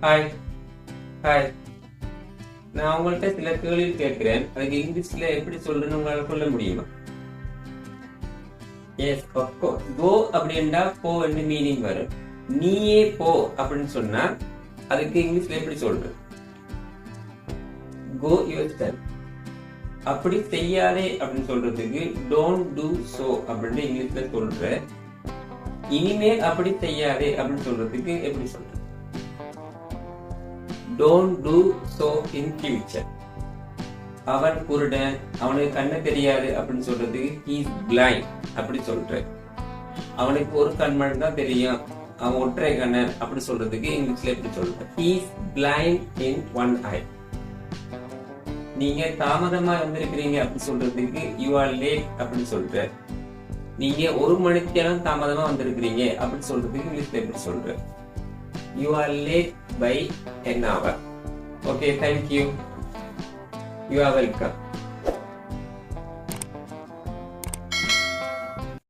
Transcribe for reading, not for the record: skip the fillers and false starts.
Hi hi. நான் உங்கள்கிட்ட சில கேள்வி கேட்கிறேன். அதுக்கு இங்கிலீஷ்ல எப்படி சொல்றேன்னு உங்களால சொல்ல முடியுமா? S, of course. கோ அப்படின்னா போ என்று மீனிங் வரும். நீயே போ அப்படின்னு சொன்னா அதுக்கு இங்கிலீஷ்ல எப்படி சொல்ற? Go yourself. அப்படி செய்யாதே அப்படின்னு சொல்றதுக்கு டோன்ட் டூ சோ அப்படின்னு இங்கிலீஷ்ல சொல்ற. இனிமேல் அப்படி செய்யாதே அப்படின்னு சொல்றதுக்கு எப்படி சொல்ற? Don't do so in future. அவன் குருடன், அவனுக்கு கண்ணு தெரியாது அப்படின்னு சொல்றதுக்கு he is blind அப்படி சொல்ற. அவனுக்கு ஒரு கண் மட்டும் தான் தெரியும், அவன் ஒற்றை கண்ணன் அப்படி சொல்றதுக்கு இங்கிலீஷ்ல எப்படி சொல்ற? he is blind in one eye. நீங்க தாமதமா வந்திருக்கிறீங்க அப்படி சொல்றதுக்கு you are late அப்படி சொல்ற. நீங்க ஒரு மணித்தேரம் தாமதமா வந்திருக்கிறீங்க அப்படி சொல்றதுக்கு இங்கிலீஷ்ல எப்படி சொல்ற? You are late by an hour. Okay, thank you. You are welcome.